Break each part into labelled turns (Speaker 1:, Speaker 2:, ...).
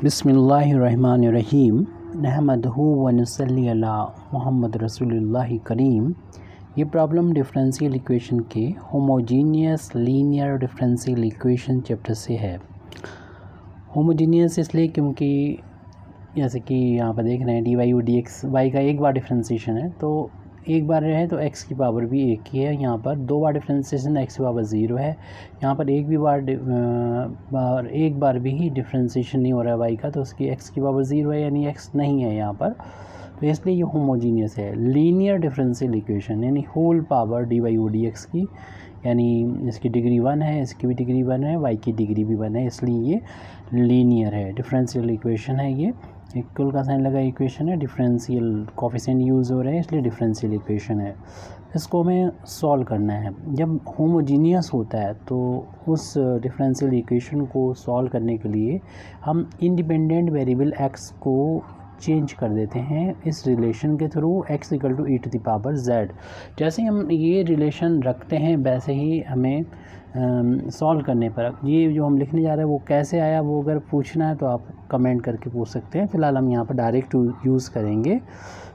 Speaker 1: बिस्मिल्लाहिर्रहमानिर्रहीम नहमदहु व नसल्ली अला मुहम्मद रसूलुल्लाहि करीम। ये प्रॉब्लम डिफरेंशियल इक्वेशन के homogeneous linear differential equation chapter से है। होमोजीनियस इसलिए क्योंकि जैसे कि यहाँ पर देख रहे हैं डी वाई और डी एक्स वाई का एक बार डिफ्रेंसिएशन है, तो एक बार है तो एक्स की पावर भी एक ही है। यहाँ पर दो बार डिफ्रेंसिएशन एक्स की पावर 0 है। यहाँ पर एक बार भी ही डिफ्रेंसिएशन नहीं हो रहा है वाई का, तो उसकी एक्स की पावर 0 है, यानी एक्स नहीं है यहाँ पर, तो इसलिए ये होमोजीनियस है। लीनियर डिफरेंशियल इक्वेशन यानी whole power D Y o D X की, यानी इसकी डिग्री 1 है, इसकी भी डिग्री 1 है, वाई की डिग्री भी 1 है, इसलिए ये लीनियर है। डिफरेंशियल इक्वेशन है, ये इक्वल का साइन लगा इक्वेशन है, डिफरेंशियल कोफिशिएंट यूज़ हो रहे हैं इसलिए डिफरेंशियल इक्वेशन है। इसको हमें सॉल्व करना है। जब होमोजीनियस होता है तो उस डिफरेंशियल इक्वेशन को सॉल्व करने के लिए हम इंडिपेंडेंट वेरिएबल एक्स को चेंज कर देते हैं इस रिलेशन के through, x equal to E to the power z। जैसे हम ये रिलेशन रखते हैं वैसे ही हमें सॉल्व करने पर ये जो हम लिखने जा रहे हैं वो कैसे आया, वो अगर पूछना है तो आप कमेंट करके पूछ सकते हैं। फ़िलहाल हम यहाँ पर डायरेक्ट यूज़ करेंगे।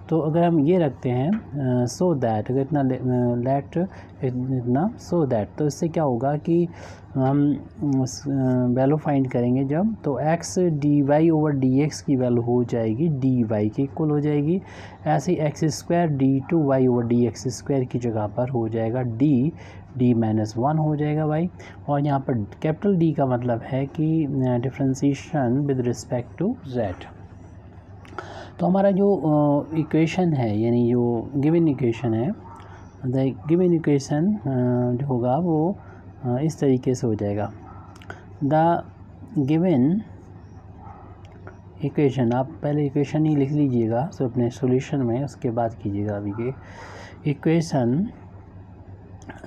Speaker 1: तो अगर हम ये रखते हैं सो दैट, अगर इतना लेट इतना सो दैट, तो इससे क्या होगा कि हम वैल्यू फाइंड करेंगे जब, तो x D Y over D X की वैल्यू हो जाएगी डी वाई के इक्वल हो जाएगी। ऐसे X square D two Y over D X square की जगह पर हो जाएगा डी माइनस 1 हो जाएगा वाई। और यहाँ पर कैपिटल डी का मतलब है कि differentiation with respect to z। तो हमारा जो इक्वेशन है, यानी जो गिवन इक्वेशन है, द गिवन इक्वेशन जो होगा वो इस तरीके से हो जाएगा। द गिवन इक्वेशन, आप पहले इक्वेशन ही लिख लीजिएगा तो अपने सॉल्यूशन में, उसके बाद कीजिएगा। अभी के इक्वेशन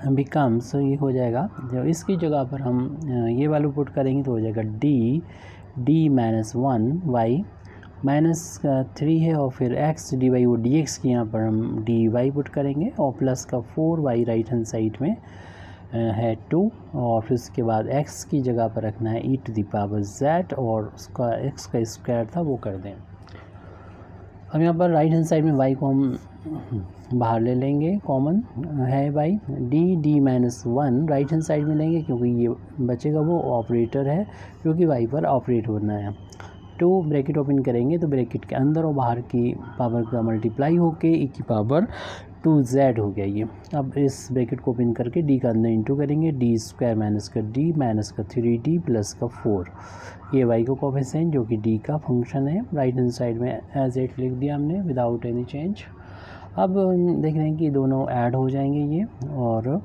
Speaker 1: बिकम्स, ये हो जाएगा जो इसकी जगह पर हम ये वैल्यू पुट करेंगे तो हो जाएगा डी माइनस 1 वाई माइनस 3 है, और फिर x डी वाई और डी एक्स की यहाँ पर हम डी वाई पुट करेंगे, और प्लस का 4 वाई राइट हैंड साइड में है 2, और फिर उसके बाद x की जगह पर रखना है e to the power z, और उसका x का स्क्वायर था वो कर दें। अब यहाँ पर राइट हैंड साइड में y को हम बाहर ले लेंगे, कॉमन है y, D minus 1 right hand side में लेंगे क्योंकि ये बचेगा वो ऑपरेटर है क्योंकि y पर ऑपरेट होना है। 2 ब्रैकेट ओपन करेंगे तो ब्रैकेट के अंदर और बाहर की पावर का मल्टीप्लाई होके e की पावर 2z हो गया ये। अब इस ब्रैकेट को ओपन करके d का अंदर इंटू करेंगे, डी स्क्वायर माइनस का d माइनस का 3d प्लस का 4, ये y को कोफिशिएंट जो कि d का फंक्शन है, राइट हैंड साइड में एज इट लिख दिया हमने विदाउट एनी चेंज। अब देख रहे हैं कि दोनों ऐड हो जाएंगे ये, और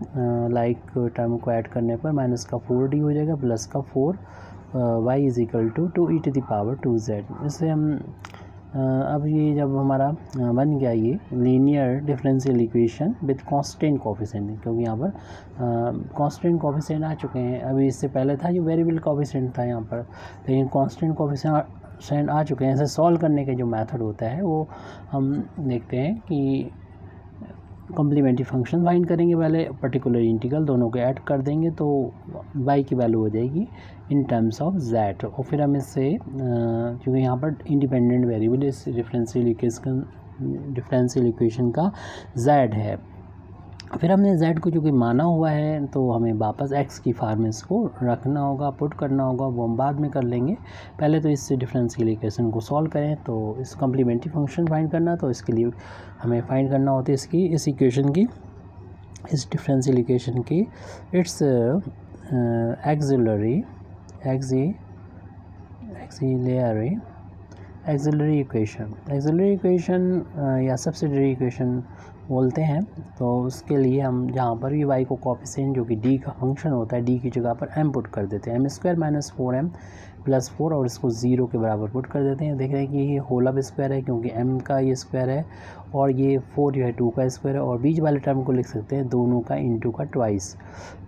Speaker 1: लाइक टर्म को ऐड करने पर माइनस का 4d हो जाएगा प्लस का 4 y is equal to E to the power 2z। इससे हम अब ये जब हमारा बन गया ये linear differential equation with constant coefficient, क्योंकि यहाँ पर कांस्टेंट कोफिशिएंट आ चुके हैं। अभी इससे पहले था जो वेरिएबल कोफिशिएंट था यहाँ पर, लेकिन कांस्टेंट कोफिशिएंट आ चुके हैं। ऐसे सॉल्व करने का जो मेथड होता है वो हम देखते हैं कि कॉम्प्लीमेंट्री फंक्शन फाइंड करेंगे, पहले पर्टिकुलर इंटीग्रल दोनों को ऐड कर देंगे तो y की वैल्यू हो जाएगी इन टर्म्स ऑफ z, और फिर हम इससे क्योंकि यहाँ पर इंडिपेंडेंट वेरिएबल इस डिफरेंशियल इक्वेशन का z है, फिर हमने z को चूँकि माना हुआ है तो हमें वापस x की फॉर्म में इसको रखना होगा, पुट करना होगा, वो हम बाद में कर लेंगे। पहले तो इस डिफरेंशियल इक्वेशन को सॉल्व करें, तो इस कॉम्प्लीमेंट्री फंक्शन फाइंड करना, तो इसके लिए हमें फाइंड करना होता है इसकी, इस इक्वेशन की, इस डिफरेंशियल इक्वेशन की इट्स एक्सिलरी इक्वेशन या सब्सिडियरी इक्वेशन बोलते हैं। तो उसके लिए हम जहाँ पर भी y को कोफिशिएंट जो कि d का फंक्शन होता है, d की जगह पर m पुट कर देते हैं, m square minus 4m plus 4, और इसको 0 के बराबर पुट कर देते हैं। देख रहे हैं कि ये होल ऑफ स्क्वायर है क्योंकि m का ये स्क्वायर है, और ये 4 जो है 2 का स्क्वायर है, और बीच वाले टर्म को लिख सकते हैं दोनों का इंटू का ट्वाइस।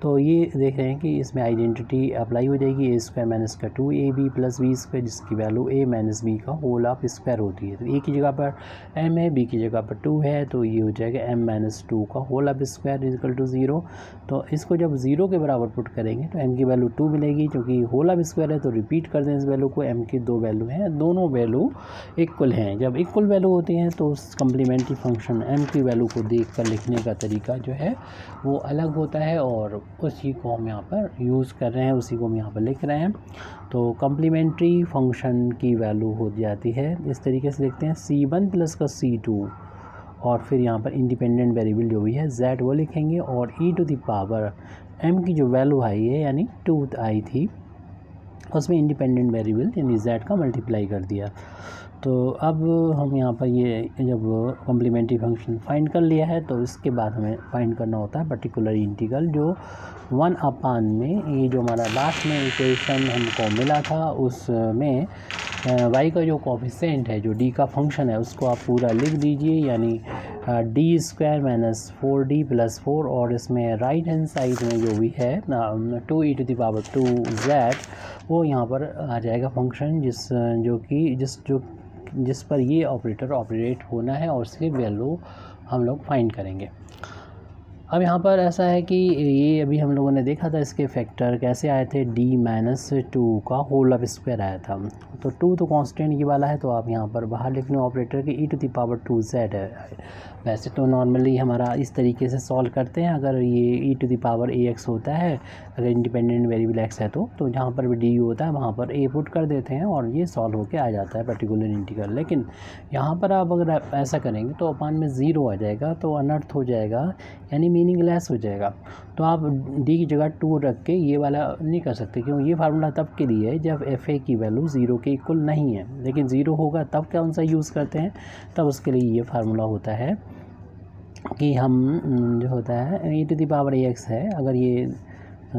Speaker 1: तो ये देख रहे हैं कि इसमें आइडेंटिटी अप्लाई हो जाएगी, ए स्क्वायर माइनस का 2ab प्लस बी स्क्वायर, जिसकी वैल्यू a माइनस b का होल ऑफ स्क्वायर होती है। तो a की जगह पर m है, b की जगह पर 2 है, तो ये हो जाएगा जाएगा m माइनस 2 का होल अब स्क्वायर इजिकल टू 0। तो इसको जब 0 के बराबर पुट करेंगे तो m की वैल्यू 2 मिलेगी, क्योंकि होल अब स्क्वायर है तो रिपीट कर दें इस वैल्यू को। m की 2 वैल्यू हैं, दोनों वैल्यू इक्वल हैं। जब इक्वल वैल्यू होती हैं तो उस कम्प्लीमेंट्री फंक्शन m की वैल्यू को देख कर लिखने का तरीका जो है वो अलग होता है, और उसी को हम यहाँ पर यूज़ कर रहे हैं, उसी को हम यहाँ पर लिख रहे हैं। तो कम्प्लीमेंट्री फंक्शन की वैल्यू हो जाती है इस तरीके से लिखते हैं c1 प्लस का c2, और फिर यहाँ पर इंडिपेंडेंट वेरिएबल जो भी है z वो लिखेंगे, और e to the power m की जो वैल्यू आई है यानी 2 आई थी, उसमें इंडिपेंडेंट वेरिएबल यानी z का मल्टीप्लाई कर दिया। तो अब हम यहाँ पर ये जब कम्प्लीमेंट्री फंक्शन फाइंड कर लिया है तो इसके बाद हमें फाइंड करना होता है पर्टिकुलर इंटीग्रल, जो 1 अपान में ये जो हमारा लास्ट में इक्वेशन हमको मिला था उसमें y का जो कोफिशिएंट है, जो d का फंक्शन है, उसको आप पूरा लिख दीजिए, यानी D square minus 4d plus 4, और इसमें राइट हैंड साइड में जो भी है 2e to the power 2z वो यहाँ पर आ जाएगा फंक्शन, जिस पर ये ऑपरेटर ऑपरेट होना है, और उसकी वैल्यू हम लोग फाइंड करेंगे। अब यहाँ पर ऐसा है कि ये अभी हम लोगों ने देखा था इसके फैक्टर कैसे आए थे, d माइनस 2 का होल अब स्क्वायर आया था। तो 2 तो कांस्टेंट ये वाला है, तो आप यहाँ पर बाहर लिख लें ऑपरेटर की e to the power 2z है। वैसे तो नॉर्मली हमारा इस तरीके से सॉल्व करते हैं, अगर ये e to the power ax होता है, अगर इंडिपेंडेंट वेरिएबल x है तो जहाँ पर भी डी होता है वहाँ पर a पुट कर देते हैं और ये सॉल्व होके आ जाता है पर्टिकुलर इंटीग्रल। लेकिन यहाँ पर आप अगर आप ऐसा करेंगे तो अपान में 0 आ जाएगा, तो अनर्थ हो जाएगा, यानी मीनिंगलेस हो जाएगा। तो आप d की जगह 2 रख के ये वाला नहीं कर सकते, क्योंकि ये फार्मूला तब के लिए है जब fa की वैल्यू 0 के इक्वल नहीं है, लेकिन 0 होगा तब कौन सा यूज़ करते हैं, तब उसके लिए ये फार्मूला होता है कि हम जो होता है e to the power ax है, अगर ये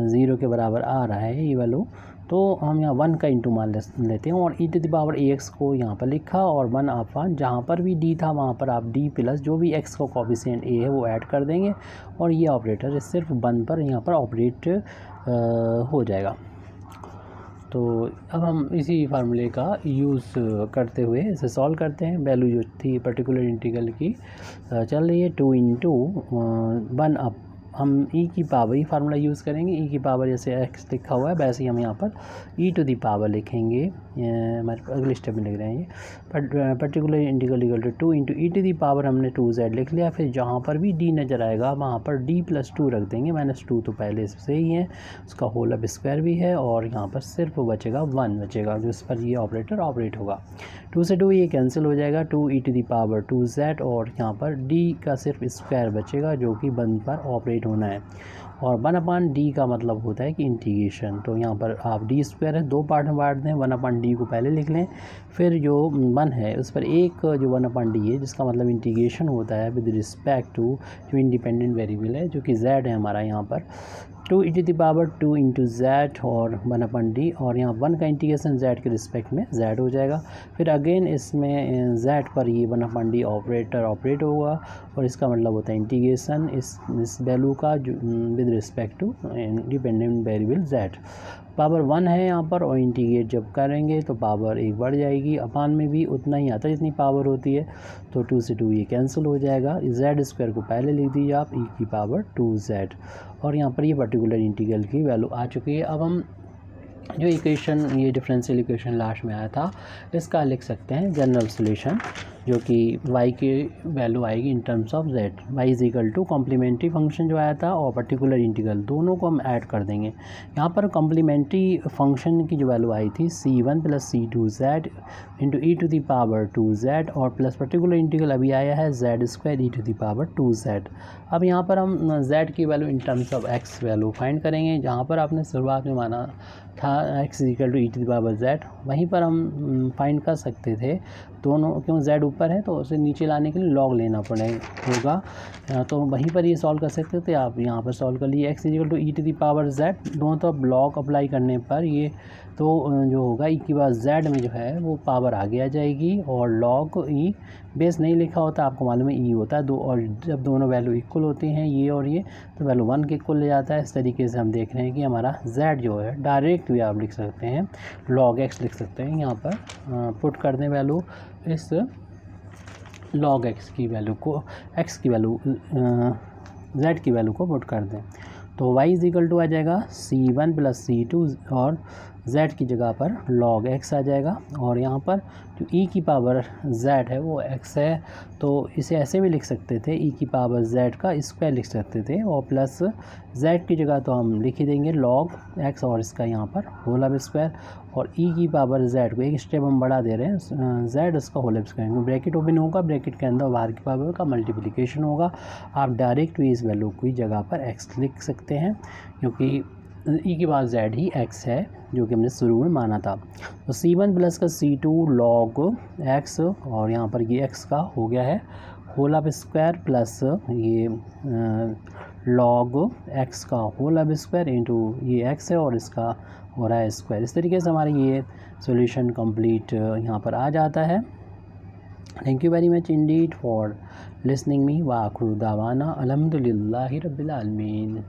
Speaker 1: 0 के बराबर आ रहा है ये वैल्यू, तो हम यहाँ 1 का इंटू मान लेते हैं, और e to the power ax को यहाँ पर लिखा, और 1 अपान जहाँ पर भी d था वहाँ पर आप d प्लस जो भी x का कोफिशिएंट a है वो ऐड कर देंगे, और ये ऑपरेटर सिर्फ 1 पर यहाँ पर ऑपरेट हो जाएगा। तो अब हम इसी फार्मूले का यूज़ करते हुए इसे सॉल्व करते हैं। वैल्यू जो थी पर्टिकुलर इंटीग्रल की चल रही है 2 इंटू 1 अप, हम e की पावर ही फार्मूला यूज़ करेंगे, e की पावर जैसे x लिखा हुआ है वैसे ही हम यहाँ पर e टू दी पावर लिखेंगे, हमारे अगले स्टेप में लिख रहे हैं ये particular integral equal to 2 into e to the power हमने 2z लिख लिया। फिर जहाँ पर भी d नज़र आएगा वहाँ पर d प्लस 2 रख देंगे, -2 तो पहले से ही है, उसका होल अब स्क्वायर भी है, और यहाँ पर सिर्फ बचेगा 1 बचेगा जिस पर ये ऑपरेटर ऑपरेट होगा। 2 से 2 ये कैंसिल हो जाएगा, 2e to the power 2z, और यहाँ पर d का सिर्फ स्क्वायर बचेगा जो कि 1 पर ऑपरेट होना है, और 1 अपान डी का मतलब होता है कि इंटीग्रेशन। तो यहाँ पर आप डी स्क्वायर है 2 पार्ट में बांट दें, 1 अपान डी को पहले लिख लें, फिर जो 1 है उस पर एक जो 1 अपान डी है जिसका मतलब इंटीग्रेशन होता है विद रिस्पेक्ट टू जो इंडिपेंडेंट वेरिएबल है जो कि z है हमारा, यहाँ पर 2 e to the power 2 into z और 1 अपन डी, और यहाँ 1 का इंटीग्रेशन z के रिस्पेक्ट में z हो जाएगा। फिर अगेन इसमें z पर ये 1 अपन डी ऑपरेटर ऑपरेट होगा, और इसका मतलब होता है इंटीग्रेशन इस वैल्यू का with respect to independent variable z। Power 1 है यहाँ पर, और इंटीग्रेट जब करेंगे तो पावर 1 बढ़ जाएगी, अपान में भी उतना ही आता है जितनी पावर होती है, तो 2 से 2 ये कैंसिल हो जाएगा। z स्क्वायर को पहले लिख दीजिए आप e की पावर 2z, और यहाँ पर ये पर्टिकुलर इंटीग्रल की वैल्यू आ चुकी है। अब हम जो इक्वेशन ये डिफरेंशियल इक्वेशन लास्ट में आया था इसका लिख सकते हैं जनरल सॉल्यूशन, जो कि y की वैल्यू आएगी in terms of z, y is equal to complementary function जो आया था और पर्टिकुलर इंटीग्रल दोनों को हम ऐड कर देंगे। यहाँ पर कॉम्प्लीमेंट्री फंक्शन की जो वैल्यू आई थी c1 plus c2z into e to the power 2z, और प्लस पर्टिकुलर इंटीग्रल अभी आया है z square e to the power 2z। अब यहाँ पर हम z की value in terms of x value find करेंगे, जहाँ पर आपने शुरुआत में माना था x equal to E to the power z, वहीं पर हम फाइंड कर सकते थे दोनों, क्यों z ऊपर है तो उसे नीचे लाने के लिए log लेना होगा, तो वहीं पर ये सॉल्व कर सकते थे। आप यहाँ पर सॉल्व कर लिए x equal to E to the power z, दोनों तरफ log अप्लाई करने पर ये तो जो होगा e की पावर z में जो है वो पावर आगे आ जाएगी, और log e बेस नहीं लिखा होता, आपको मालूम है e होता है दो, और जब दोनों वैल्यू इक्वल होती हैं ये और ये तो वैल्यू 1 के इक्वल ले जाता है। इस तरीके से हम देख रहे हैं कि हमारा z जो है डायरेक्ट भी आप लिख सकते हैं log x लिख सकते हैं, यहाँ पर पुट कर दें वैल्यू इस log x की वैल्यू को x की वैल्यू z की वैल्यू को पुट कर दें तो y इज इक्वल टू आ जाएगा c1 प्लस c2 और z की जगह पर log x आ जाएगा। और यहाँ पर जो e की पावर z है वो x है तो इसे ऐसे भी लिख सकते थे, e की पावर z का स्क्वायर लिख सकते थे और प्लस z की जगह तो हम लिख ही देंगे log x और इसका यहाँ पर होल अब स्क्वायर और e की पावर z को एक स्टेप हम बढ़ा दे रहे हैं z उसका होल अब स्क्वायर, ब्रैकेट ओपन होगा, ब्रैकेट के अंदर बाहर की पावर का मल्टीप्लिकेशन होगा। आप डायरेक्ट भी इस वैल्यू की जगह पर x लिख सकते हैं क्योंकि e की पावर z ही x है जो कि हमने शुरू में माना था। तो c1 प्लस का c2 log x और यहाँ पर ये x का हो गया है होल अब स्क्वायर प्लस ये log x का होल अब स्क्वायर इंटू ये x है और इसका हो रहा है स्क्वायर। इस तरीके से हमारा ये सॉल्यूशन कंप्लीट यहाँ पर आ जाता है। Thank you very much Indeed for listening me व आखिर दावाना अल्हम्दुलिल्लाहि रब्बिल आलमीन।